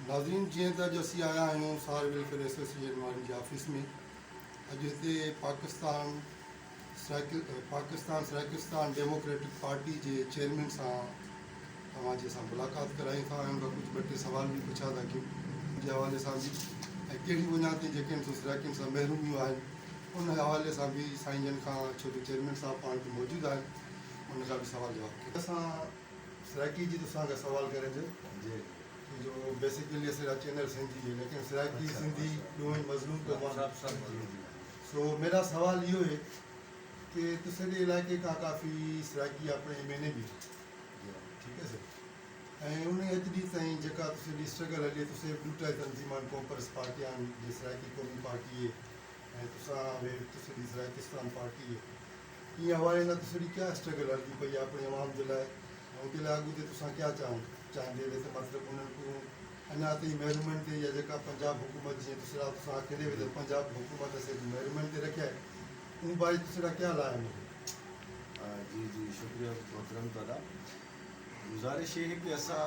नाज़रीन, जीअं त अॼु असीं आया आहियूं सार वेलफेयर एसोसिएशन वारनि जे ऑफिस में। अॼु हिते पाकिस्तान सराकिस्तान डेमोक्रेटिक पार्टी जे चेयरमैन सां तव्हांजे सां मुलाक़ात करायूं था ऐं उनखां कुझु ॿ टे सुवाल बि पुछा था कयूं जे हवाले सां बि, ऐं कहिड़ी बुनियाद ते जेके आहिनि सो सराकियुनि सां महिरूमियूं आहिनि उन हवाले सां बि साईं जन खां, छो जो चेयरमैन साहब पाण बि मौजूदु आहिनि, उन खां बि सुवाल जवाब कयूं। असां सराइकी जी तोसां खां सवाल करेंगे जी जो बेसिकली असां चैनल सिंधी है, लेकिन सराइकी सिंधी ॾोह मज़लूम को सो मेरा सवाल ये है कि तुसांजे इलाके का काफ़ी सराइकी अपने एमएनए भी ठीक है सर, ऐं उन अॼु ॾींहुं ताईं जेका तुसांजी स्ट्रगल हले तुसें ॿूटा तंज़ीमान कॉपर्स पार्टी आहिनि जे सराइकी क़ौमी पार्टी है ऐं तुसां वे तुसांजी सराइकिस्तान पार्टी है, इन हवाले सां तुसांजी क्या स्ट्रगल हलती पई अपने आवाम जे लाइ, ऐं उनजे लाइ अॻिते तुसां क्या चाहींदे त मतिलबु उन्हनि को अञा ताईं मेहरमेंट ते या जेका पंजाब हुकूमत जीअं तुसां आखिरे वे पंजाब हुकूमत से मेहरमेंट ते रखिया है उन बारे तुसां क्या लाया है? जी जी शुक्रिया मोहतरम तारा। गुजारिश ये है कि असा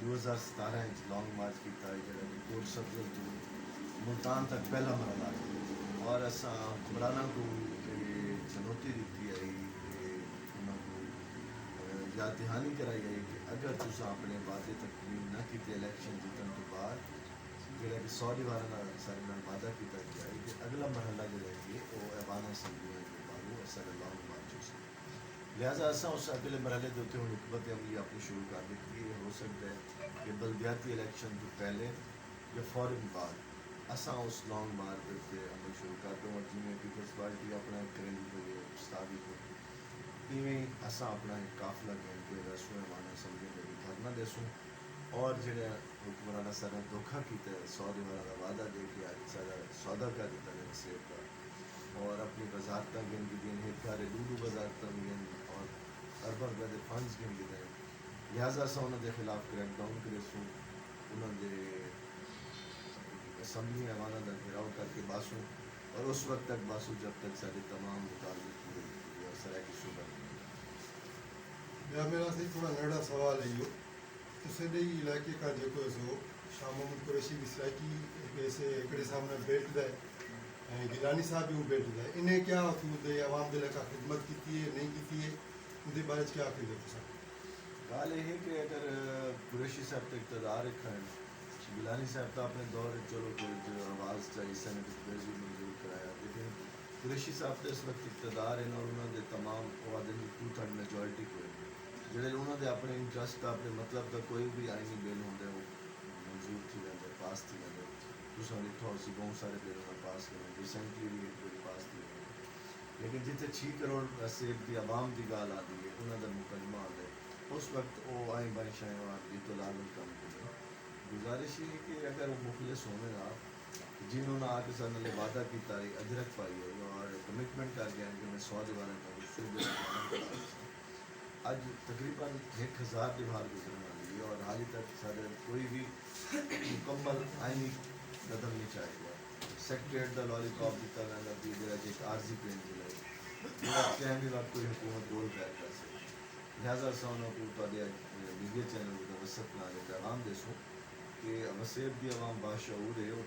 2017 लॉन्ग मार्च किया जरा कोट सब्जर जो मुल्तान तक पहला मरला है और असा हुक्मराना को चुनौती दी आई याद दहानी कराई गई कि अगर तुसा अपने वादे तकमील न किए इलैक्शन जीतने तो बाद जोड़ा कि 100 दीवारा सारे नाल वादा किया गया है कि अगला मरहला जो है वो ऐवान असम्बलियां के बारू असर लॉन्ग मार्च हो, लिहाजा असा उस अगले मरहले के उत्ते हुकूमत अमली अपनी शुरू कर दी है। हो सकता है कि बल्दियाती इलैक्शन तो पहले या फौरन बाद असा उस लॉन्ग मार्च के अमल शुरू कर दो और जिम्मे पीपल्स पार्टी अपना करेंगी तो ये स्थापित हो इवें असा अपना एक काफिला कहें कि रसूँ माना समझे कि धरना देसूँ और जो हुक्मराना सारा धोखा किया 100 दीवारा का वादा दे के आज सारा सौदा कर दिता है सेब का और अपनी वजारत गिन की दिन हितकारे लूडू वजारत गिन और अरबा गदे फंड्स गिन की दिन, लिहाजा असा उन्होंने खिलाफ क्रैकडाउन करेसूँ उन्होंने असम्बली ऐवाना का घेराव करके बासूँ और उस वक्त तक बासूँ जब तक सारे तमाम मुतालबे पूरे और सराय की शुगर ॿिया मेरा सही थोड़ा नंढा सवाल है इहो, तुसांजे इलाइक़े का जेको सो शाह मोहम्मद कुरैशी भी सराइकी ऐसे हिकिड़े सामने बेल्ट है ऐं गिलानी साहब भी बेल्ट है, इन्हें क्या सूद है आवाम के लिए का खिदमत की है नहीं की है, उनके बारे में क्या आखिर तुसा? गाल ये है कि अगर कुरैशी साहब तो इक़्तिदार रखन गिलानी साहब तो अपने दौर चलो जो आवाज़ चाहिए सनत भी मंजूर कराया, लेकिन कुरैशी साहब तो इस वक्त इक़्तिदार हैं और उन्होंने तमाम वादे 2/3 मेजॉरिटी को जोड़े उन्होंने अपने इंटरस्ट का अपने मतलब का कोई भी आईनी बिल होंगे वो मंजूर थी वेंदे पास थी वेंदे। तुसां ॾिठो सी बहुत सारे बिल पास करें रिसेंटली भी एक बिल पास थी वेंदे, लेकिन जिथे 6 करोड़ सेब की आवाम की गाल आती है उन्होंने मुकदमा है उस वक्त वो आई बाई शाएँ और तो लाजम कम करें। गुजारिश ये है कि अगर वो मुखलिस होगा जिन्होंने आके सारे वादा किया अजरक पाई है और कमिटमेंट कर गया कि मैं 100 दीवारा का आज तकरीबन 1000 दीवार गुजरने वाली है और हाल तक सारे कोई भी मुकम्मल आईनी कदम नहीं चाहेगा। सेक्रेटरीट का लॉलीपॉप दिता जाना भी एक आर्जी पेन जिला कहीं भी वक्त कोई हुकूमत रोल पैक कर सके, लिहाजा सोना को मीडिया चैनल का वसत ना पैगाम देसूँ कि वसेब की आवाम बाशऊर है वो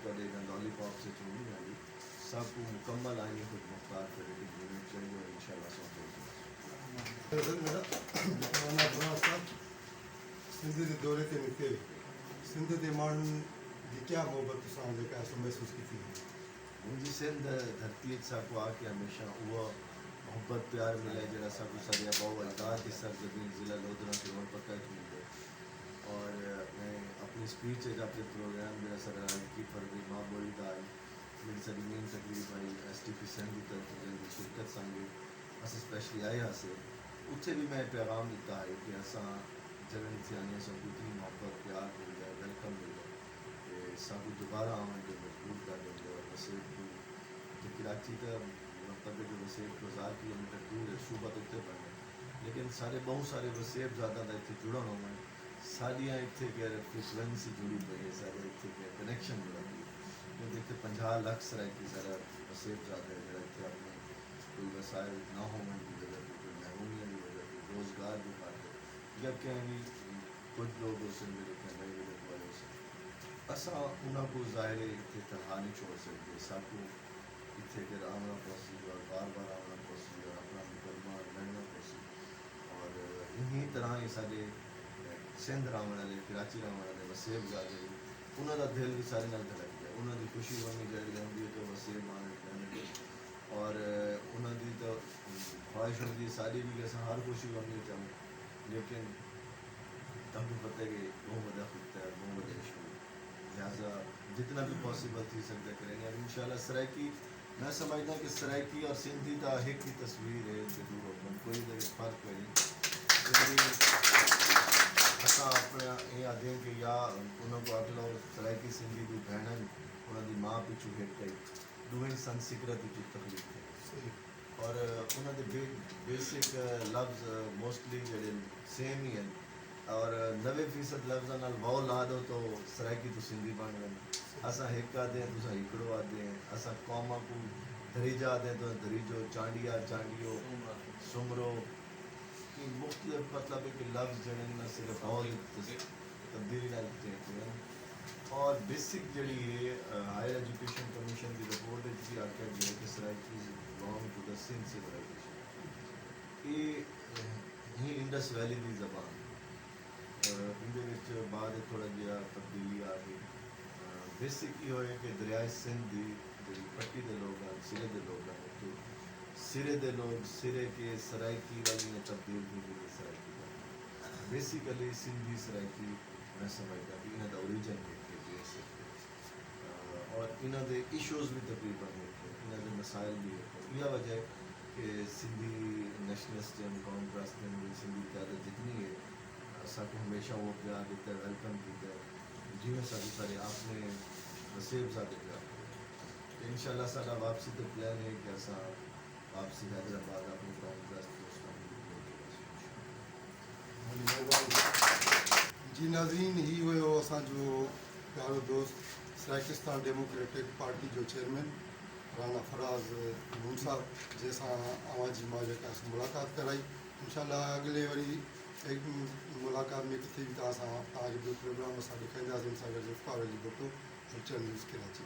लॉलीपॉप से चुनी जाएगी सबको मुकम्मल आईनी खुद मुख्तार करेगी जीने चाहिए और इंशाल्लाह सौ सिंध के दौरे ते निकिते सिंध के माण्हुनि जी क्या मोहब्बत सां जेका महसूस की थी? मुझी सिंध धरती सां आके हमेशा वो मोहब्बत प्यार मिले जरा सब सरिया बहु अजदाद की सरजमीन ज़िला लोधरा के और पक्का मिले और मैं अपनी स्पीच अपने प्रोग्राम मेरा सर की फरवरी माँ बोली दाल मेरी सारी मेन तकलीफ आई STP सिंध की तरफ जल्दी शिरकत संगे अस स्पेशली आए हासे उत्थे भी मैं पैगाम दिता है कि असा जलन से आने सब इतनी मोहब्बत प्यार मिल जाए वेलकम मिल जाए सब दोबारा आवन के मजबूर कर देंगे और वसेब को जो कराची का मतलब जो वसेब 1000 किलोमीटर दूर है सूबा तो उत्ते पड़ना, लेकिन सारे बहुत सारे वसेब ज़्यादा का इतने जुड़न होना सारिया इतने के फ्रिक्वेंसी जुड़ी पई है सारे इतने के कनैक्शन जुड़ा पई क्योंकि इतने 50 लाख सराय की सारा वसेब ज़्यादा है जरा इतने अपने कोई वसाइल ना होने की वजह से कोई महरूमियत की वजह से रोज़गार भी पाते जब कहीं भी کچھ لوگ اس سے ملتے ہیں نہیں ملنے والے سے اساں انہاں کو ظاہر اتنے تنہا نہیں چھوڑ سکتے ساکو اتنے پھر آنا پوسی اور بار بار آنا پوسی اور اپنا مقدمہ لڑنا پوسی اور انہی طرح ہی سارے سندھ رہن والے کراچی رہن والے وسیب زادے انہوں کا دل بھی سارے نال دھڑک گیا انہوں کی خوشی غمی جڑی رہتی ہے تو وسیب آنے کرنے اور انہوں کی تو خواہش ہوتی ہے ساری بھی کہ اصل ہر خوشی غمی چاہوں لیکن تم کو پتہ ہے کہ بہت بڑا خطہ ہے بہت بڑا ایشو ہے لہٰذا جتنا بھی پاسبل تھی سکتا کریں گے ان شاء اللہ سرائکی میں سمجھتا ہوں کہ سرائکی اور سندھی کا ایک ہی تصویر ہے ضرور اپنا کوئی فرق نہیں اصا اپنے یہ آدھے ہیں کہ یا انہوں کو اگلا سرائکی سندھی کی بہن انہوں کی ماں پچھو ہٹ گئی دوہیں سنسکرت پچھو تخلیق ہے اور انہوں کے بیسک لفظ موسٹلی جڑے سیم ہی ہیں اور 90% لفظ نال واؤ لا دو تو سرائکی تو سندھی بن گئے اساں ایک آدھے ہیں تو ہکڑو آدھے ہیں اساں قوما کو دریجہ آدھے ہیں تو دریجو چانڈیا چانڈیو سمرو مختلف مطلب ہے کہ لفظ جڑے نہ صرف اور تبدیلی نہ چینج ہوئے اور بیسک جڑی ہے ہائر ایجوکیشن کمیشن کی رپورٹ بھی آکھیا گیا ہے کہ Saraiki belong to the Sindh civilization یہ ہی انڈس ویلی دی زبان اندے وچ بعد تھوڑا جہا تبدیلی آ گئی بیسک یہ ہوئے کہ دریائے سندھ دی جڑی پٹی دے لوگ ہیں سرے دے لوگ ہیں تو سرے دے لوگ سرے کے سرائکی والی نے تبدیل کی گئی سرائکی کا بیسیکلی سندھی سرائکی میں سمجھتا کہ انہوں کا اوریجن ہے کہ بیسک اور انہوں دے ایشوز بھی تقریباً ہے انہوں دے مسائل بھی ہے یہ وجہ ہے کہ سندھی نیشنلسٹ ہیں قوم پرست ہیں سندھی قیادت جتنی ہے سب کو ہمیشہ وہ پیار دیتا ہے ویلکم کیتا ہے جی میں سارے آپ نے وسیب زیادہ پیار تو ان شاء اللہ سارا واپسی تو پلان ہے کہ ایسا واپسی حیدرآباد اپنی قوم پرست جی ناظرین ہی ہوئے ہو اساں جو پیارو دوست سرائکستان ڈیموکریٹک پارٹی جو چیئرمین رانا فراز نون صاحب جیسا آواز جی ماں جا ملاقات کرائی انشاءاللہ اگلے وری ایک ملاقات میں کتنی بھی تاں جو پروگرام اساں ॾेखारींदासीं सां गॾु इफ़्तार जी बुक फीचर न्यूज़ कराची